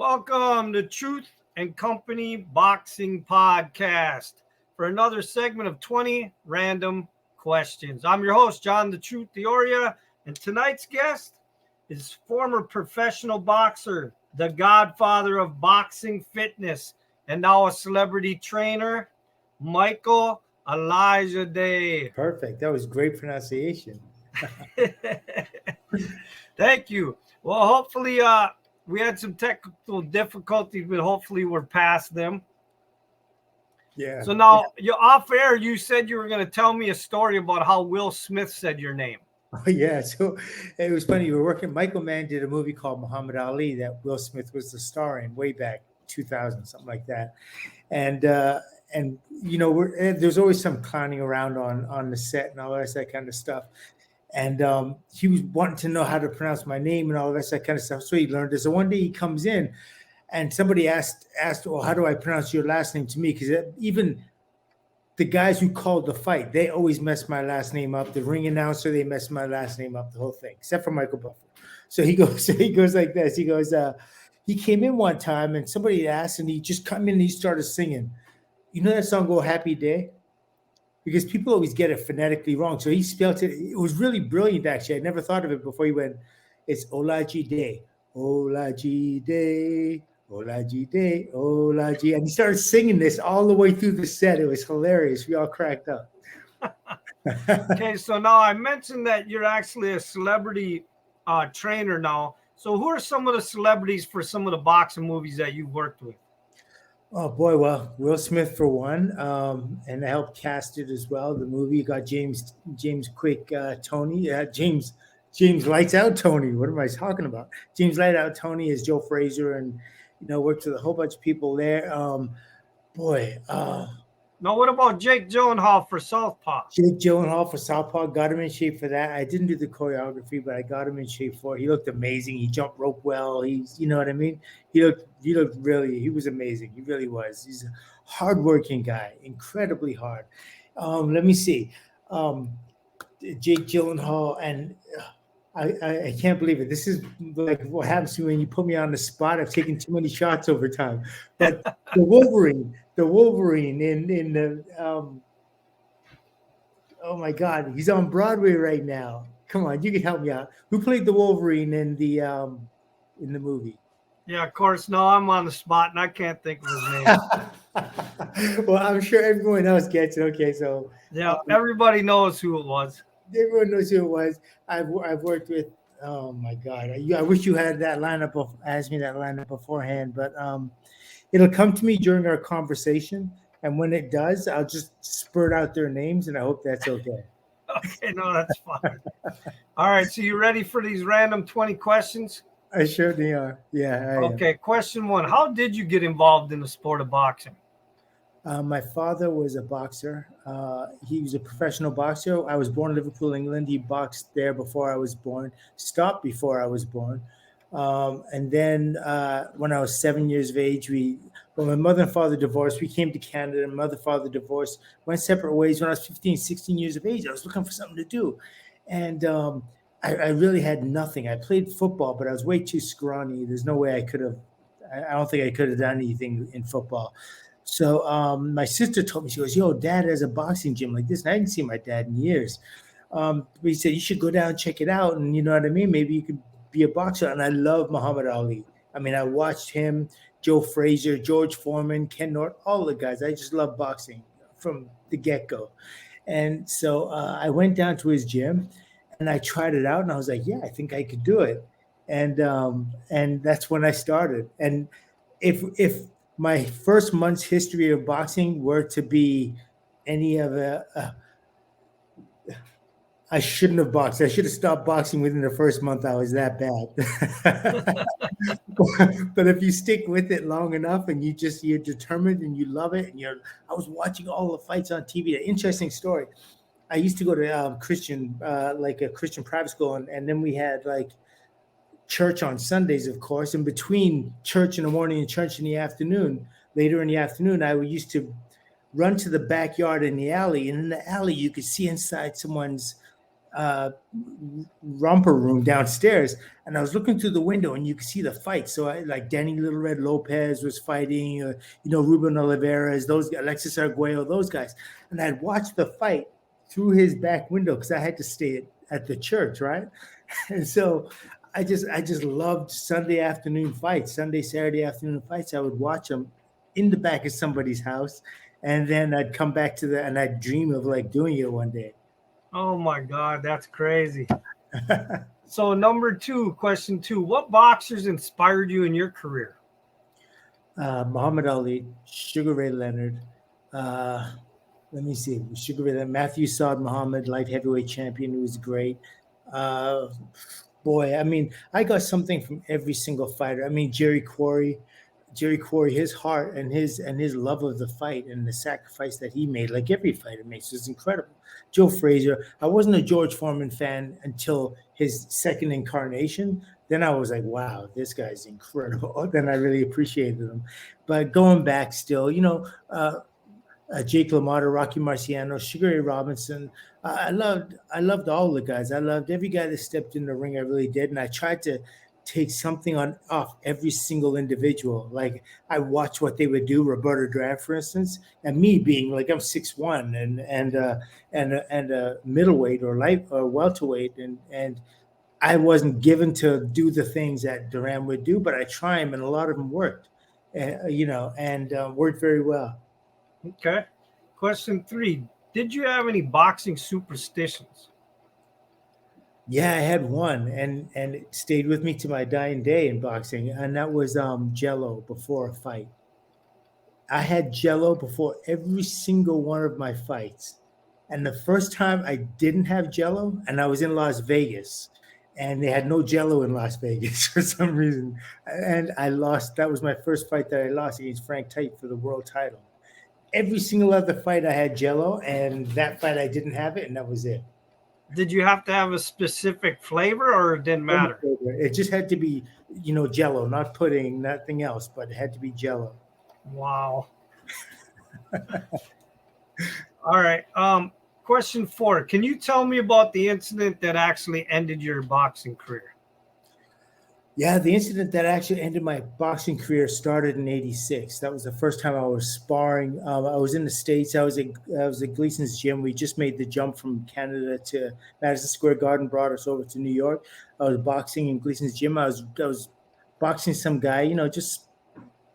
Welcome to Truth and Company Boxing Podcast for another segment of 20 random questions. I'm your host, John the Truth Dioria, and tonight's guest is former professional boxer, the godfather of boxing fitness, and now a celebrity trainer, Michael Olajide. Perfect. That was great pronunciation. Thank you. Well, hopefully, we had some technical difficulties, but hopefully we're past them. Yeah. So now, you off air, you said you were going to tell me a story about how Will Smith said your name. Oh, yeah. So it was funny. You were working. Michael Mann did a movie called Muhammad Ali that Will Smith was the star in way back 2000, something like that. And there's always some clowning around on the set and all that kind of stuff. And he was wanting to know how to pronounce my name and all that kind of stuff. So he learned it. So one day he comes in and somebody asked, well, how do I pronounce your last name to me? Because even the guys who called the fight, they always mess my last name up. The ring announcer, they mess my last name up, the whole thing, except for Michael Buffer. So he goes like this. He goes, he came in one time and somebody asked, and he just come in and he started singing. You know that song, Go Happy Day? Because people always get it phonetically wrong. So he spelled it. It was really brilliant, actually. I never thought of it before he went, it's Olajide, Olajide, Olajide, Olajide. And he started singing this all the way through the set. It was hilarious. We all cracked up. Okay, so now I mentioned that you're actually a celebrity trainer now. So who are some of the celebrities for some of the boxing movies that you've worked with? Oh boy, well, Will Smith for one, and I helped cast it as well. The movie got James Quick, Tony, James Lights Out Tony. What am I talking about? James Light Out Tony is Joe Frazier, and worked with a whole bunch of people there. Now, what about Jake Gyllenhaal for Southpaw? Jake Gyllenhaal for Southpaw, got him in shape for that. I didn't do the choreography, but I got him in shape for it. He looked amazing. He jumped rope well. He's, you know what I mean? He was amazing. He really was. He's a hardworking guy, incredibly hard. Let me see. Jake Gyllenhaal, and I can't believe it. This is like what happens to me when you put me on the spot. I've taken too many shots over time. But the Wolverine in the oh my God, he's on Broadway right now. Come on, you can help me out. Who played the Wolverine in the movie? Yeah, of course. No, I'm on the spot and I can't think of his name. Well, I'm sure everyone else gets it. Okay, so yeah, everybody knows who it was. Everyone knows who it was. I've worked with. Oh my God! I wish you had that lineup asked me that lineup beforehand, but it'll come to me during our conversation, and when it does, I'll just spurt out their names, and I hope that's okay. Okay, no, that's fine. All right, so you ready for these random 20 questions? I certainly are. Yeah. Okay, question one: how did you get involved in the sport of boxing? My father was a boxer. He was a professional boxer. I was born in Liverpool, England. He boxed there before I was born, stopped before I was born. And then when I was 7 years of age, when my mother and father divorced, we came to Canada. My mother and father divorced, went separate ways. When I was 15, 16 years of age, I was looking for something to do. And I really had nothing. I played football, but I was way too scrawny. There's no way I don't think I could have done anything in football. So my sister told me, she goes, yo, Dad has a boxing gym like this. And I didn't see my dad in years. He said, you should go down and check it out. And you know what I mean? Maybe you could be a boxer. And I love Muhammad Ali. I mean, I watched him, Joe Frazier, George Foreman, Ken Norton, all the guys. I just love boxing from the get-go. And so I went down to his gym and I tried it out. And I was like, yeah, I think I could do it. And that's when I started. And if my first month's history of boxing were to be any of I shouldn't have boxed. I should have stopped boxing within the first month. I was that bad. But if you stick with it long enough and you're determined and you love it, and I was watching all the fights on TV. An interesting story. I used to go to Christian private school, and then we had like church on Sundays, of course, and between church in the morning and church in the afternoon, later in the afternoon, I used to run to the backyard in the alley, and in the alley you could see inside someone's uh, romper room downstairs, and I was looking through the window, and you could see the fight. So I like Danny Little Red Lopez was fighting, Ruben Oliveras, those Alexis Arguello, those guys, and I'd watched the fight through his back window because I had to stay at the church, right? And so I just loved Sunday afternoon fights, Saturday afternoon fights. I would watch them in the back of somebody's house, and then I'd come back to and I'd dream of like doing it one day. Oh my God, that's crazy. So question two, what boxers inspired you in your career? Muhammad Ali, Sugar Ray Leonard. Let me see. Sugar Ray Leonard, Matthew Saad Muhammad, light heavyweight champion, who was great. Boy, I mean, I got something from every single fighter. I mean, Jerry Quarry, his heart and his love of the fight and the sacrifice that he made, like every fighter makes, was incredible. Joe Frazier. I wasn't a George Foreman fan until his second incarnation. Then I was like, wow, this guy's incredible. Then I really appreciated him. But going back still, Jake LaMotta, Rocky Marciano, Sugar Ray Robinson. I loved all the guys. I loved every guy that stepped in the ring. I really did, and I tried to take something off every single individual. Like I watched what they would do. Roberto Duran, for instance, and me being like I'm 6'1" and a middleweight or light or welterweight, and I wasn't given to do the things that Duran would do, but I tried them, and a lot of them worked. And worked very well. Okay. Question three, did you have any boxing superstitions? Yeah, I had one, and it stayed with me to my dying day in boxing, and that was Jello before a fight. I had Jello before every single one of my fights, and the first time I didn't have Jello, and I was in Las Vegas, and they had no Jello in Las Vegas for some reason, and I lost. That was my first fight that I lost against Frank Tate for the world title. Every single other fight I had Jello, and that fight I didn't have it, and that was it. Did you have to have a specific flavor or it didn't matter? It just had to be, Jello, not pudding, nothing else, but it had to be Jello. Wow. All right. Question four, can you tell me about the incident that actually ended your boxing career? Yeah, the incident that actually ended my boxing career started in '86. That was the first time I was sparring. I was in the States. I was at Gleason's gym. We just made the jump from Canada to Madison Square Garden, brought us over to New York. I was boxing in Gleason's gym. I was boxing some guy, just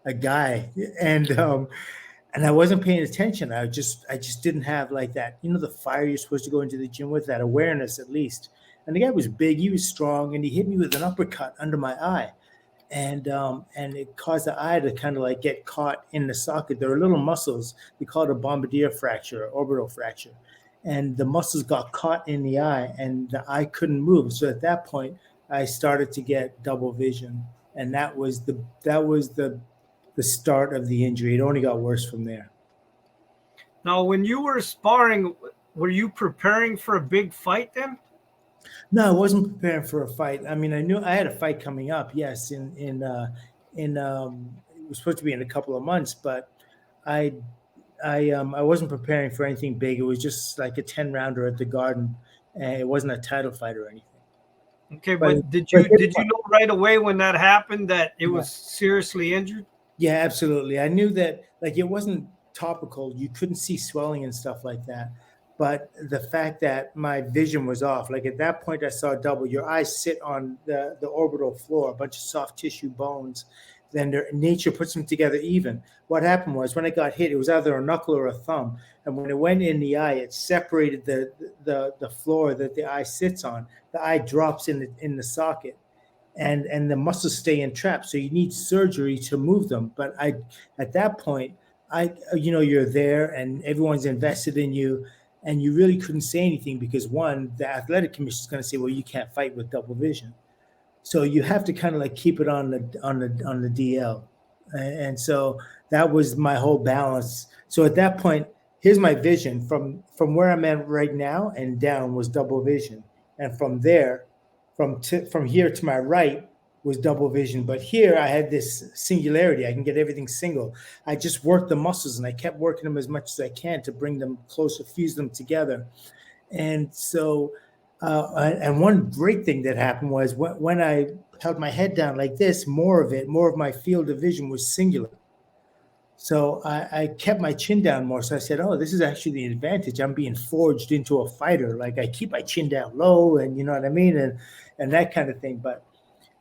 a guy, and I wasn't paying attention. I just didn't have like that, the fire you're supposed to go into the gym with, that awareness at least. And the guy was big, he was strong, and he hit me with an uppercut under my eye. And it caused the eye to kind of like get caught in the socket. There are little muscles, we call it a bombardier fracture, or orbital fracture. And the muscles got caught in the eye, and the eye couldn't move. So at that point, I started to get double vision. And that was the start of the injury. It only got worse from there. Now, when you were sparring, were you preparing for a big fight then? No, I wasn't preparing for a fight. I mean, I knew I had a fight coming up. Yes, it was supposed to be in a couple of months, but I wasn't preparing for anything big. It was just like a 10-rounder at the Garden, and it wasn't a title fight or anything. Okay, but did you know right away when that happened that it was seriously injured? Yeah, absolutely. I knew that it wasn't topical. You couldn't see swelling and stuff like that. But the fact that my vision was off, like at that point I saw double. Your eyes sit on the orbital floor, a bunch of soft tissue bones. Then nature puts them together even. What happened was when I got hit, it was either a knuckle or a thumb. And when it went in the eye, it separated the floor that the eye sits on. The eye drops in the socket. And the muscles stay entrapped. So you need surgery to move them. But at that point, you're there and everyone's invested in you. And you really couldn't say anything because one, the athletic commission is going to say, well, you can't fight with double vision. So you have to kind of like keep it on the DL. And so that was my whole balance. So at that point, here's my vision from where I'm at right now and down was double vision. And from there, from here to my right was double vision. But here I had this singularity. I can get everything single. I just worked the muscles and I kept working them as much as I can to bring them closer, fuse them together. And so And one great thing that happened was when I held my head down like this, more of my field of vision was singular. So I kept my chin down more. So I said, "Oh, this is actually the advantage. I'm being forged into a fighter. Like I keep my chin down low, and you know what I mean, and that kind of thing." But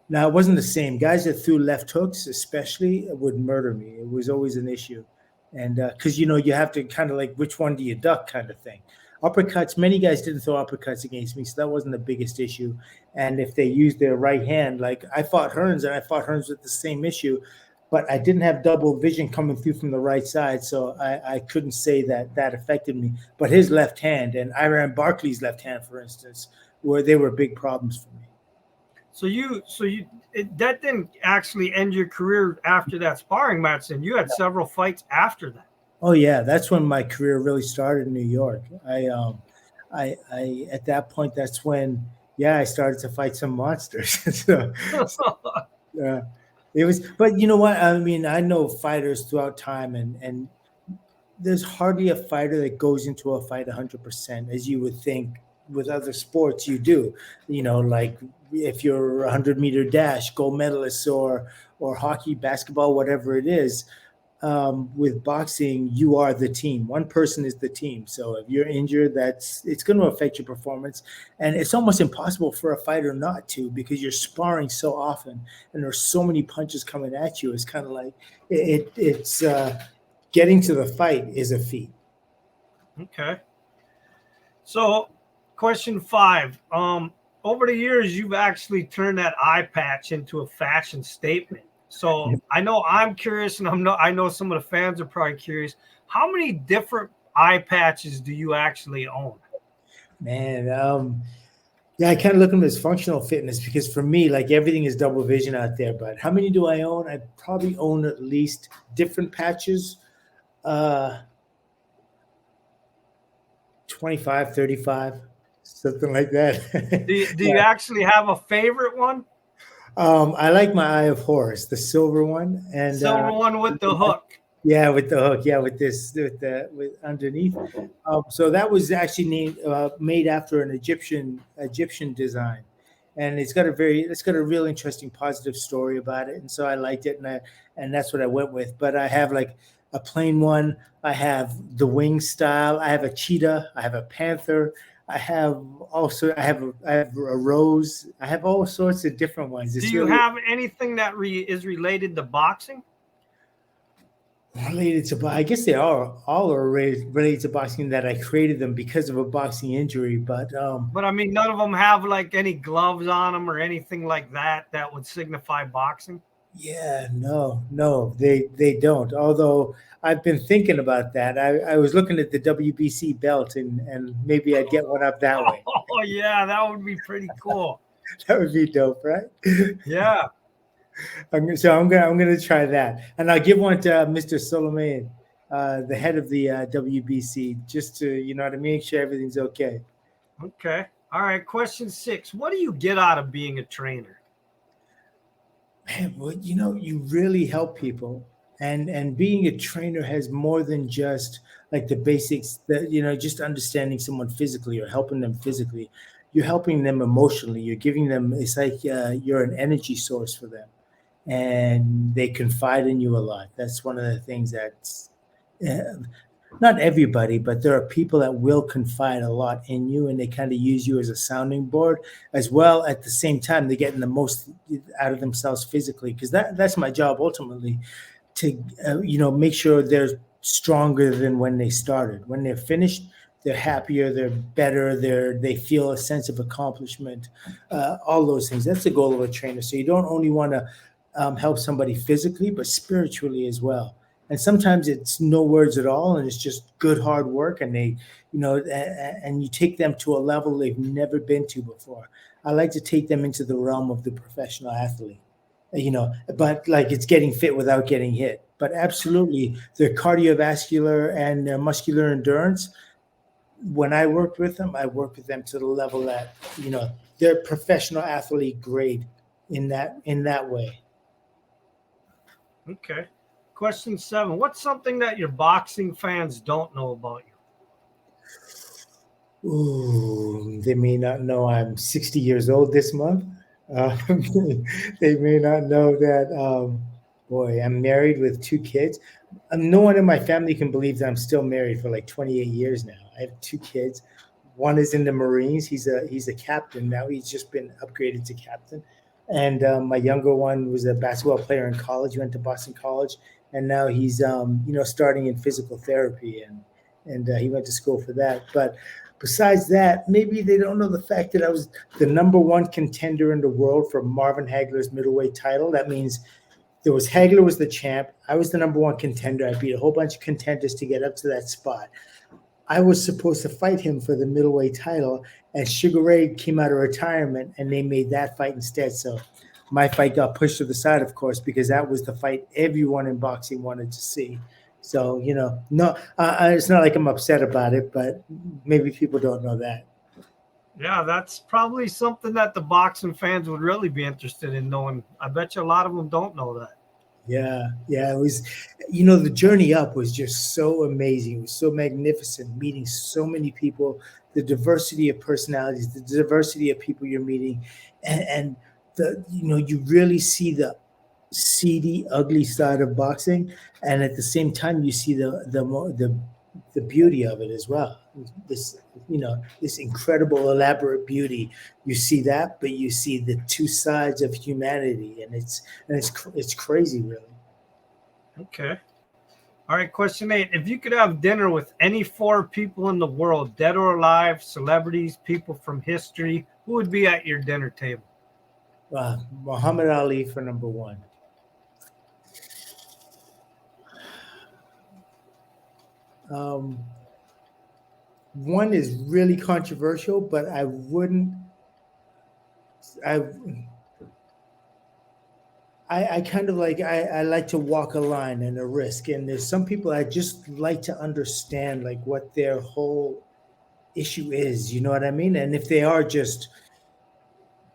now it wasn't the same. Guys that threw left hooks, especially, would murder me. It was always an issue, and because you have to kind of like which one do you duck, kind of thing. Uppercuts. Many guys didn't throw uppercuts against me, so that wasn't the biggest issue. And if they used their right hand, like I fought Hearns, and I fought Hearns with the same issue, but I didn't have double vision coming through from the right side, so I couldn't say that that affected me. But his left hand and Iran Barkley's left hand, for instance, they were big problems for me. That didn't actually end your career after that sparring match, and you had several fights after that. Oh yeah, that's when my career really started in New York. I at that point, that's when I started to fight some monsters. So, uh, it was, but you know what? I mean, I know fighters throughout time, and there's hardly a fighter that goes into a fight 100%, as you would think with other sports you do. Like if you're a 100-meter dash gold medalist or hockey, basketball, whatever it is. With boxing, you are the team. One person is the team. So if you're injured, it's going to affect your performance, and it's almost impossible for a fighter not to, because you're sparring so often, and there's so many punches coming at you. It's kind of like it's getting to the fight is a feat. Okay. So, question 5. Over the years, you've actually turned that eye patch into a fashion statement. So I know I'm curious, and I know some of the fans are probably curious. How many different eye patches do you actually own? Man, yeah, I kind of look at them as functional fitness, because for me, like everything is double vision out there. But how many do I own? I probably own at least different patches. 25, 35, something like that. Do you actually have a favorite one? I like my Eye of Horus, the silver one, and Silver one with the hook. yeah, with the hook, yeah, with underneath. So that was actually made after an Egyptian design, and it's got a real interesting positive story about it, and so I liked it, and that's what I went with. But I have like a plain one. I have the wing style. I have a cheetah. I have a panther. I have a rose. I have all sorts of different ones. Do you have anything that is related to boxing? Related to, I guess they are all related to boxing, that I created them because of a boxing injury. But I mean, none of them have like any gloves on them or anything like that would signify boxing. Yeah, no, they don't. Although I've been thinking about that. I was looking at the WBC belt, and maybe I'd get one up that way. Oh yeah, that would be pretty cool. That would be dope, right? Yeah. I'm gonna try that, and I'll give one to Mr. Solomon, the head of the WBC, just to make sure everything's okay. Okay. All right. Question 6. What do you get out of being a trainer? Man, well, you really help people, and being a trainer has more than just like the basics, that just understanding someone physically or helping them physically. You're helping them emotionally. You're giving them. It's like you're an energy source for them, and they confide in you a lot. That's one of the things that's not everybody, but there are people that will confide a lot in you, and they kind of use you as a sounding board as well. At the same time, they're getting the most out of themselves physically, because that's my job ultimately, to make sure they're stronger than when they started. When they're finished, they're happier, they're better, they feel a sense of accomplishment, all those things. That's the goal of a trainer. So you don't only want to help somebody physically, but spiritually as well. And sometimes it's no words at all, and it's just good hard work, and and you take them to a level they've never been to before. I like to take them into the realm of the professional athlete, but like it's getting fit without getting hit. But absolutely, their cardiovascular and their muscular endurance. When I worked with them, I worked with them to the level that they're professional athlete grade in that way. Okay. Question 7. What's something that your boxing fans don't know about you? Ooh, They may not know I'm 60 years old this month. Uh, they may not know that, boy, I'm married with two kids. No one in my family can believe that I'm still married for like 28 years now. I have two kids. One is in the Marines. He's a captain now. He's just been upgraded to captain. And my younger one was a basketball player in college. He went to Boston College, and now he's starting in physical therapy, and he went to school for that. But besides that, maybe they don't know the fact that I was the number one contender in the world for Marvin Hagler's middleweight title. That means there was Hagler was the champ. I was the number one contender. I beat a whole bunch of contenders to get up to that spot. I was supposed to fight him for the middleweight title, and Sugar Ray came out of retirement, and they made that fight instead. So my fight got pushed to the side, of course, because that was the fight everyone in boxing wanted to see. So, no, it's not like I'm upset about it, but maybe people don't know that. Yeah, that's probably something that the boxing fans would really be interested in knowing. I bet you a lot of them don't know that. Yeah, it was, the journey up was just so amazing. It was so magnificent, meeting so many people, the diversity of personalities, the diversity of people you're meeting, and you really see the seedy, ugly side of boxing, and at the same time, you see the beauty of it as well. This incredible, elaborate beauty. You see that, but you see the two sides of humanity, and it's crazy, really. Okay. All right, question 8. If you could have dinner with any 4 people in the world, dead or alive, celebrities, people from history, who would be at your dinner table? Muhammad Ali for number one. One is really controversial, but I kind of I like to walk a line and a risk. And there's some people I just like to understand like what their whole issue is. You know what I mean? And if they are just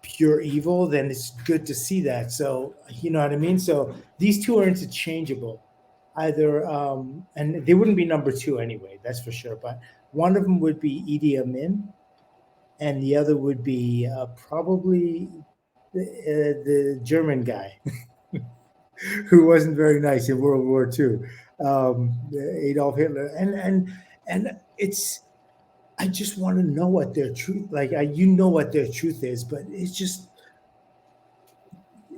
pure evil, then it's good to see that. So, you know what I mean? So these two are interchangeable. Either, and they wouldn't be number 2 anyway, that's for sure. But one of them would be Idi Amin, and the other would be probably the German guy who wasn't very nice in World War II, Adolf Hitler. And it's, I just want to know what their truth, what their truth is, but it's just,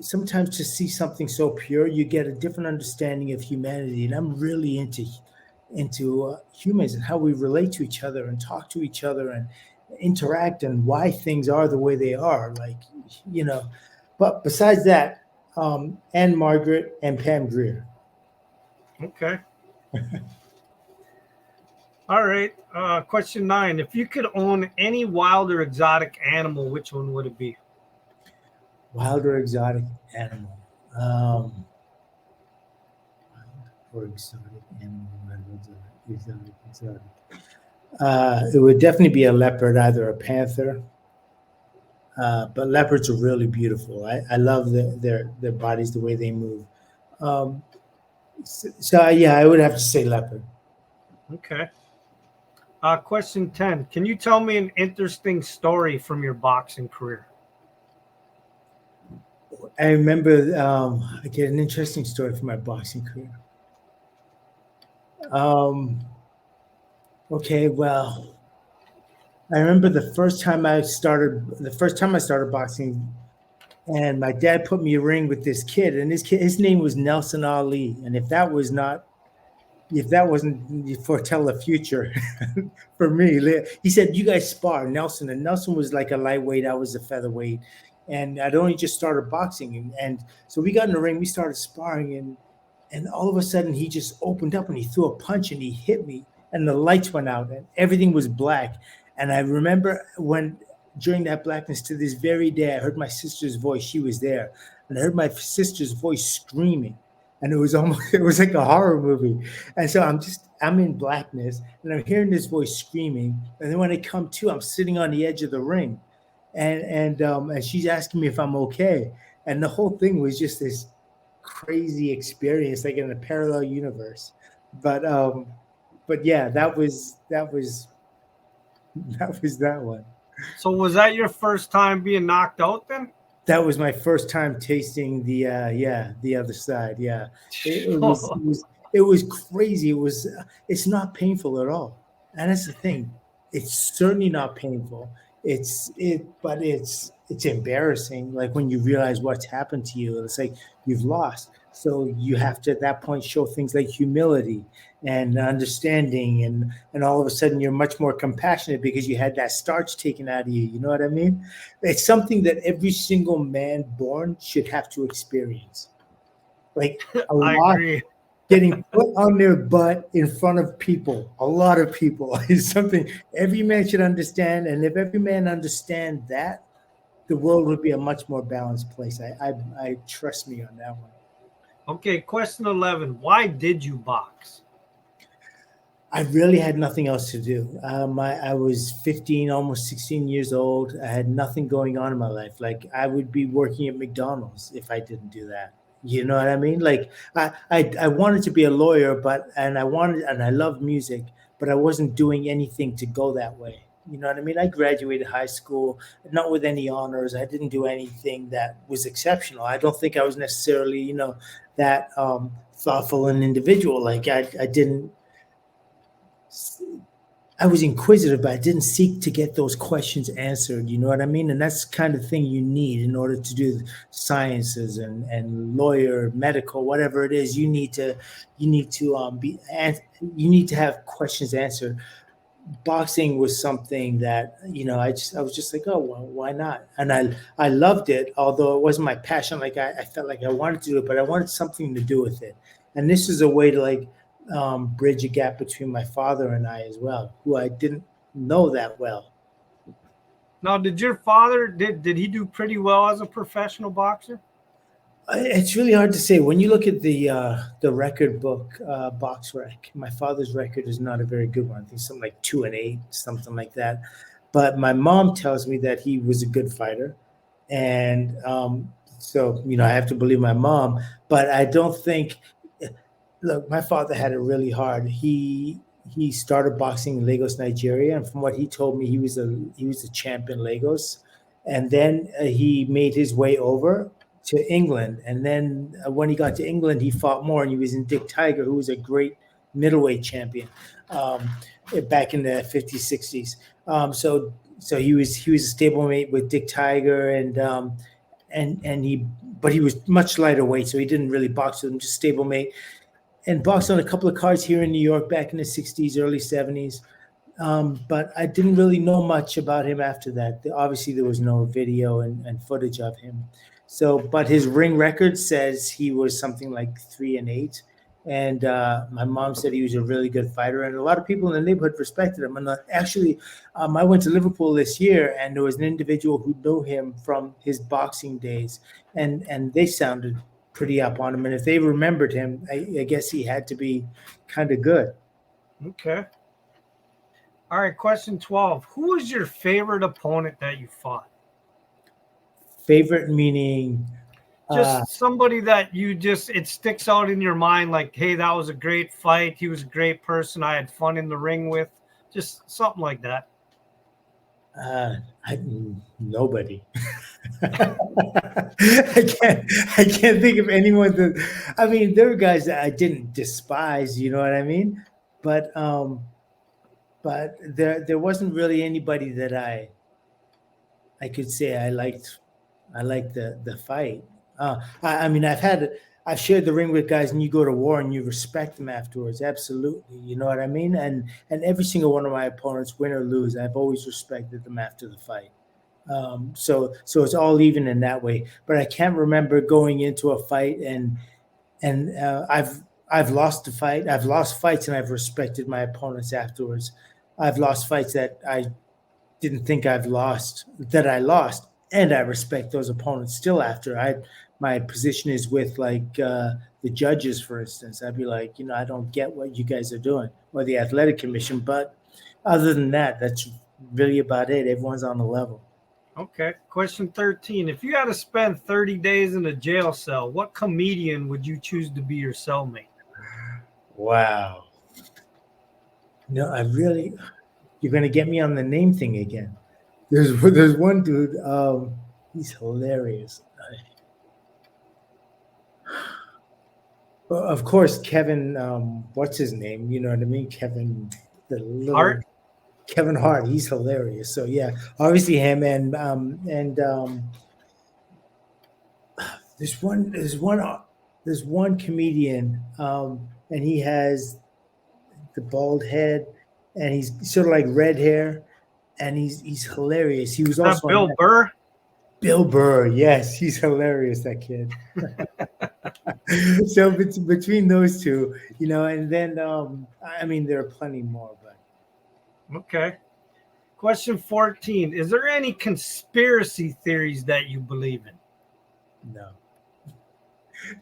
sometimes to see something so pure, you get a different understanding of humanity. And I'm really into humans and how we relate to each other and talk to each other and interact and why things are the way they are. But besides that, Anne Margaret and Pam Grier. Okay. All right. Question 9. If you could own any wild or exotic animal, which one would it be? Wild or exotic animal. Wild or exotic animal. Exotic. It would definitely be a leopard, either a panther. But leopards are really beautiful. I love their bodies, the way they move. So yeah, I would have to say leopard. Okay. Question 10. Can you tell me an interesting story from your boxing career? I remember I get an interesting story from my boxing career. Okay, well, I remember the first time I started boxing, and my dad put me in a ring with this kid, and his name was Nelson Ali. And if that wasn't foretell the future for me, he said, "You guys spar, Nelson." And Nelson was like a lightweight, I was a featherweight, and I'd only just started boxing, and so we got in the ring, we started sparring, and all of a sudden he just opened up and he threw a punch and he hit me, and the lights went out and everything was black. And I remember during that blackness, to this very day, I heard my sister's voice. She was there, and I heard my sister's voice screaming, and it was like a horror movie. And so I'm in blackness, and I'm hearing this voice screaming. And then when I come to, I'm sitting on the edge of the ring, and she's asking me if I'm okay. And the whole thing was just this crazy experience, like in a parallel universe. But yeah, that was that one. So was that your first time being knocked out then? That was my first time tasting the other side. Yeah, it was crazy. It's not painful at all, and that's the thing. It's certainly not painful. But it's embarrassing. Like when you realize what's happened to you, it's like you've lost. So you have to at that point show things like humility and understanding, and all of a sudden you're much more compassionate because you had that starch taken out of you. You know what I mean? It's something that every single man born should have to experience. Like a I lot agree. getting put on their butt in front of people, a lot of people, is something every man should understand. And if every man understand that, the world would be a much more balanced place. I trust me on that one. Okay, question 11. Why did you box? I really had nothing else to do. I was 15, almost 16 years old. I had nothing going on in my life. Like I would be working at McDonald's if I didn't do that. You know what I mean? Like I wanted to be a lawyer, and I love music, but I wasn't doing anything to go that way. You know what I mean? I graduated high school, not with any honors. I didn't do anything that was exceptional. I don't think I was necessarily, that thoughtful and individual. Like I didn't I was inquisitive, but I didn't seek to get those questions answered. You know what I mean? And that's the kind of thing you need in order to do sciences and lawyer, medical, whatever it is. You need to you need to have questions answered. Boxing was something that I was just like, oh well, why not? And I loved it, although it wasn't my passion. Like I felt like I wanted to do it, but I wanted something to do with it. And this is a way to like bridge a gap between my father and I as well, who I didn't know that well. Now, did your father did he do pretty well as a professional boxer? It's really hard to say. When you look at the record book, Box Rec, my father's record is not a very good one. I think something like 2-8, something like that. But my mom tells me that he was a good fighter, and so I have to believe my mom. But I don't think. Look, my father had it really hard. He started boxing in Lagos, Nigeria, and from what he told me, he was a champ in Lagos, and then he made his way over to England, and then when he got to England, he fought more, and he was in Dick Tiger, who was a great middleweight champion um, back in the 50s, 60s. So he was a stablemate with Dick Tiger, and he was much lighter weight, so he didn't really box with him, just stablemate, and boxed on a couple of cards here in New York back in the 60s, early 70s. But I didn't really know much about him after that. Obviously, there was no video and footage of him. So, but his ring record says he was something like 3-8. And my mom said he was a really good fighter, and a lot of people in the neighborhood respected him. And actually, I went to Liverpool this year, and there was an individual who knew him from his boxing days, and they sounded pretty up on him. And if they remembered him, I guess he had to be kind of good. Okay. All right, question 12. Who was your favorite opponent that you fought? Favorite meaning Just somebody that it sticks out in your mind like, hey, that was a great fight. He was a great person. I had fun in the ring with. Just something like that. Nobody. I can't think of anyone that. I mean, there were guys that I didn't despise. You know what I mean? But there wasn't really anybody that I could say I liked. I liked the fight. I mean, I've shared the ring with guys, and you go to war and you respect them afterwards. Absolutely, you know what I mean. And every single one of my opponents, win or lose, I've always respected them after the fight. So it's all even in that way. But I can't remember going into a fight and I've lost the fight. I've lost fights and I've respected my opponents afterwards. I've lost fights that I didn't think I lost, and I respect those opponents still after. My position is with like the judges, for instance. I'd be like, I don't get what you guys are doing, or the athletic commission, but other than that, that's really about it. Everyone's on the level. Okay. Question 13. If you had to spend 30 days in a jail cell, what comedian would you choose to be your cellmate? Wow. No, you're going to get me on the name thing again. There's one dude. He's hilarious. Well, of course, Kevin. What's his name? You know what I mean? Kevin, the little Hart? Kevin Hart. He's hilarious. So yeah, obviously him there's there's one comedian, and he has the bald head, and he's sort of like red hair, and he's hilarious. He was Is that also on Bill that. Burr? Bill Burr. Yes, he's hilarious. That kid. So between those two, and then I mean there are plenty more, but Okay. Question 14. Is there any conspiracy theories that you believe in? no.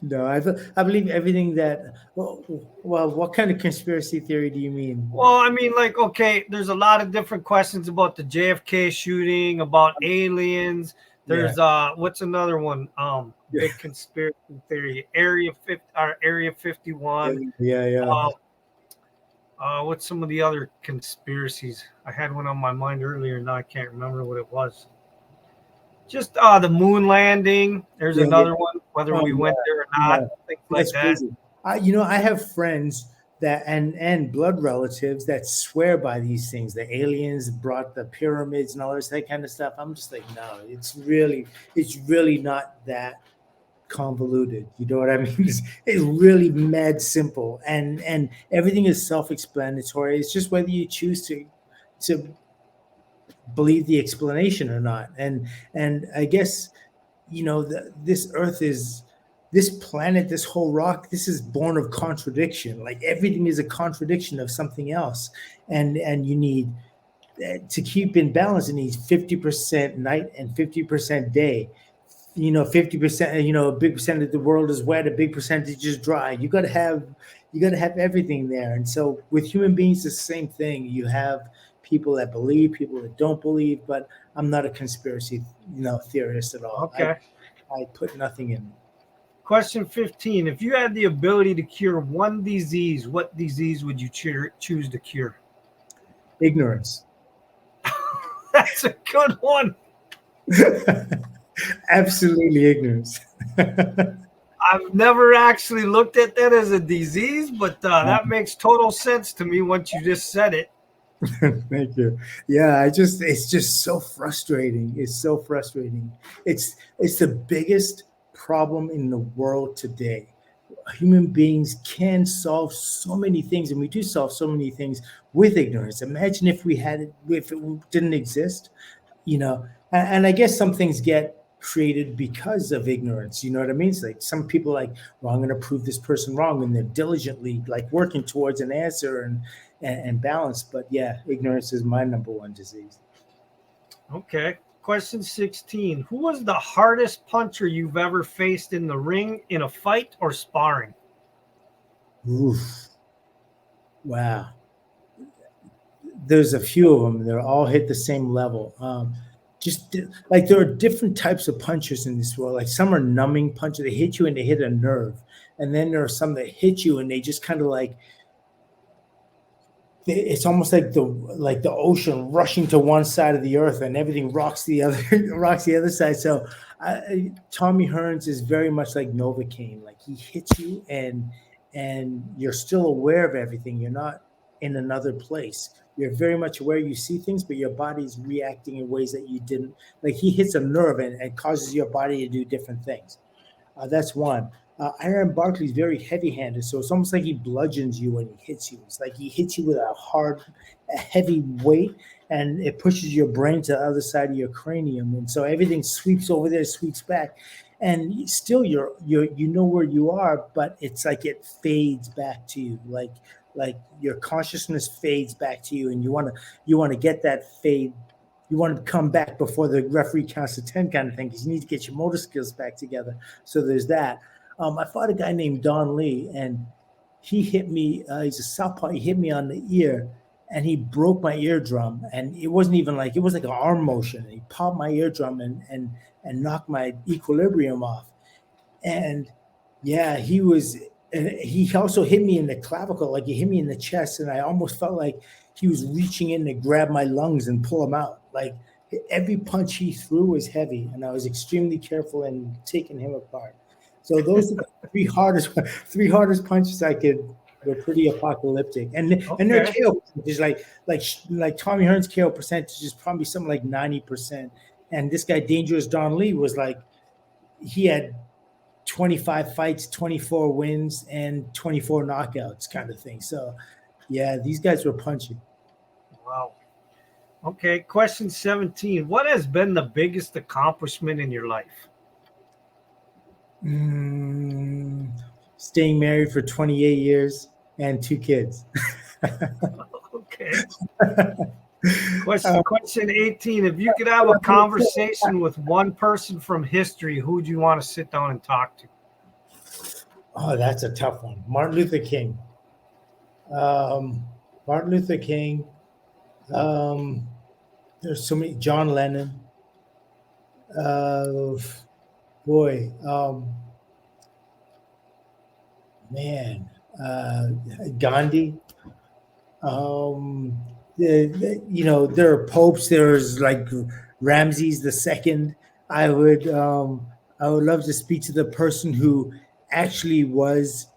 No, I believe everything that. Well, what kind of conspiracy theory do you mean? Well, I mean, like, okay, there's a lot of different questions about the JFK shooting, about aliens. Yeah, There's what's another one? Big conspiracy theory, Area 51. yeah. Um, what's some of the other conspiracies? I had one on my mind earlier, now I can't remember what it was. Just the moon landing. There's Yeah. another one, whether Oh we went there or yeah, not, things like that's that. crazy. I have friends that and blood relatives that swear by these things. The aliens brought the pyramids and all this that kind of stuff. I'm just like, no, it's really not that convoluted. You know what I mean? It's really mad simple, and everything is self-explanatory. It's just whether you choose to believe the explanation or not. And I guess this Earth is this planet, this whole rock. This is born of contradiction. Like everything is a contradiction of something else, and you need to keep in balance. It needs 50% night and 50% day. 50%, a big percent of the world is wet, a big percentage is dry. You got to have everything there. And so with human beings, it's the same thing. You have people that believe, people that don't believe, but I'm not a conspiracy, theorist at all. I Okay. I put nothing in. Question 15. If you had the ability to cure one disease, what disease would you choose to cure? Ignorance. That's a good one. Absolutely ignorance. I've never actually looked at that as a disease, but that makes total sense to me once you just said it. Thank you. Yeah, it's just so frustrating. It's so frustrating. It's the biggest problem in the world today. Human beings can solve so many things, and we do solve so many things with ignorance. Imagine if it didn't exist, and I guess some things get created because of ignorance. You know what I mean? It's like some people like, well, I'm going to prove this person wrong, and they're diligently like working towards an answer and balance. But yeah, ignorance is my number one disease. Okay. Question 16. Who was the hardest puncher you've ever faced in the ring, in a fight or sparring? Oof. Wow. There's a few of them. They're all hit the same level. Just like there are different types of punches in this world. Like some are numbing punches. They hit you and they hit a nerve. And then there are some that hit you and they just kind of like, it's almost like the ocean rushing to one side of the earth and everything rocks the other side. So Tommy Hearns is very much like Novocaine. Like he hits you and you're still aware of everything. You're not in another place. You're very much aware. You see things, but your body's reacting in ways that you didn't. Like he hits a nerve and causes your body to do different things. That's one. Aaron Barkley's very heavy-handed, so it's almost like he bludgeons you when he hits you. It's like he hits you with a heavy weight, and it pushes your brain to the other side of your cranium, and so everything sweeps over there, sweeps back, and still you know where you are, but it's like it fades back to you, like your consciousness fades back to you, and you want to get that fade. You want to come back before the referee counts to 10 kind of thing, because you need to get your motor skills back together. So there's that. I fought a guy named Don Lee, and he hit me. He's a southpaw. He hit me on the ear, and he broke my eardrum. And it wasn't even like, it was like an arm motion. He popped my eardrum and knocked my equilibrium off. And yeah, he also hit me in the clavicle, like he hit me in the chest, and I almost felt like he was reaching in to grab my lungs and pull them out. Like every punch he threw was heavy, and I was extremely careful in taking him apart. So those are the three hardest punches I could were pretty apocalyptic, and their Okay. KO percentage, like Tommy Hearn's KO percentage is probably something like 90%, and this guy Dangerous Don Lee was like he had 25 fights, 24 wins, and 24 knockouts, kind of thing. So, yeah, these guys were punching. Wow. Okay. Question 17. What has been the biggest accomplishment in your life? Staying married for 28 years and 2 kids. Okay. Question 18. If you could have a conversation with one person from history, who would you want to sit down and talk to? Oh, that's a tough one. Martin Luther King. Martin Luther King. There's so many. John Lennon. Boy. Man. Gandhi. There are popes. There's like Ramses II. I would love to speak to the person who actually was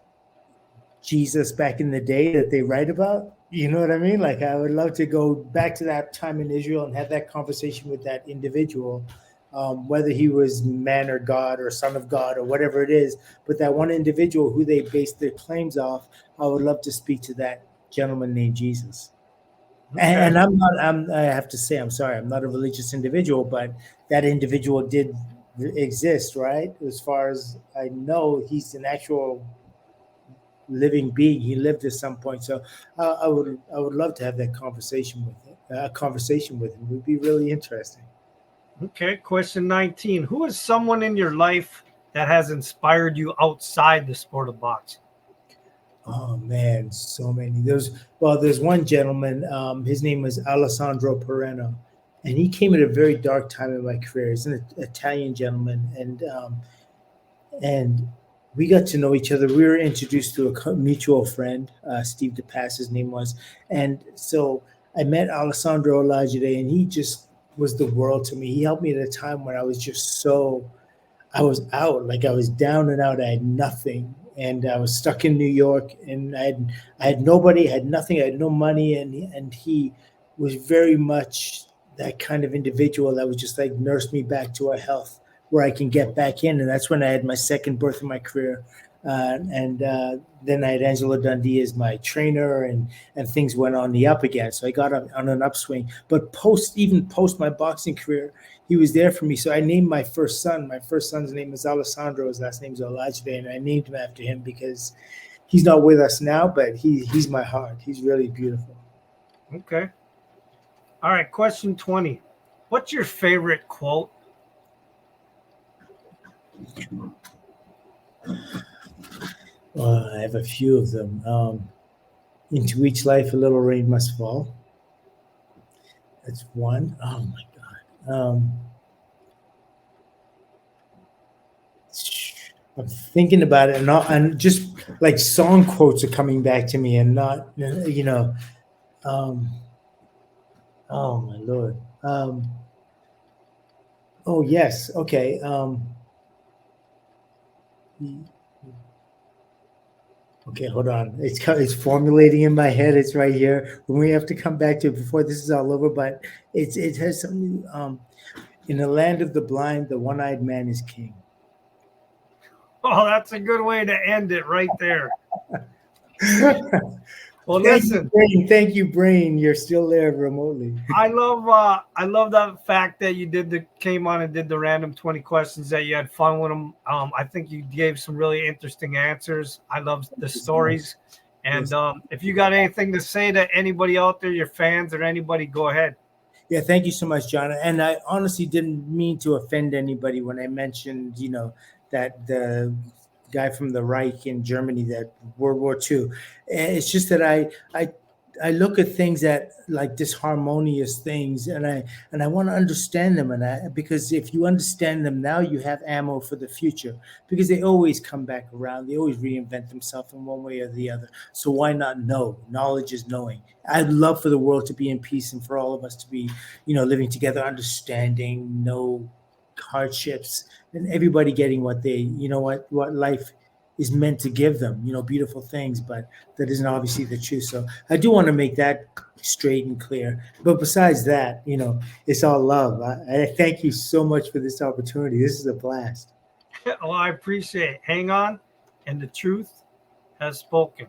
Jesus back in the day that they write about. You know what I mean? Like I would love to go back to that time in Israel and have that conversation with that individual, whether he was man or God or son of God or whatever it is. But that one individual who they based their claims off, I would love to speak to that gentleman named Jesus. Okay. And I have to say, I'm sorry, I'm not a religious individual, but that individual did exist, right? As far as I know, he's an actual living being. He lived at some point. So I would love to have that conversation with him. A conversation with him it would be really interesting. Okay. Question 19. Who is someone in your life that has inspired you outside the sport of boxing? Oh man, so many. There's one gentleman. His name was Alessandro Pereno, and he came at a very dark time in my career. He's an Italian gentleman, and we got to know each other. We were introduced to a mutual friend, Steve DePass, his name was, and so I met Alessandro Olajide, and he just was the world to me. He helped me at a time when I was just I was out, like I was down and out. I had nothing, and I was stuck in New York, and I had nobody, I had nothing, I had no money, and he was very much that kind of individual that was just like nursed me back to a health where I can get back in, and that's when I had my second birth in my career, and then I had Angelo Dundee as my trainer, and things went on the up again. So I got on an upswing. But post my boxing career, he was there for me. So I named my first son. My first son's name is Alessandro. His last name is Olajide, and I named him after him because he's not with us now, but he's my heart. He's really beautiful. Okay. All right. Question 20. What's your favorite quote? I have a few of them. Into each life, a little rain must fall. That's one. Oh my God. I'm thinking about it, and just like song quotes are coming back to me, and not, oh my Lord. Oh yes. Okay. Okay, hold on. It's formulating in my head. It's right here. We have to come back to it before this is all over. But it has something. In the land of the blind, the one-eyed man is king. Oh, that's a good way to end it right there. Well, listen. Thank you, Brain. You're still there remotely. I love the fact that you came on and did the random 20 questions, that you had fun with them. I think you gave some really interesting answers. I love the stories. And if you got anything to say to anybody out there, your fans or anybody, go ahead. Yeah, thank you so much, John. And I honestly didn't mean to offend anybody when I mentioned, that the guy from the Reich in Germany, that World War II. And it's just that I look at things that like disharmonious things, and I want to understand them, because if you understand them now, you have ammo for the future, because they always come back around. They always reinvent themselves in one way or the other. So why not know? Knowledge is knowing. I'd love for the world to be in peace and for all of us to be, living together, understanding, no hardships, and everybody getting what they, what life is meant to give them, beautiful things, but that isn't obviously the truth. So I do want to make that straight and clear. But besides that, it's all love. I thank you so much for this opportunity. This is a blast. Well, I appreciate it. Hang on, and the truth has spoken.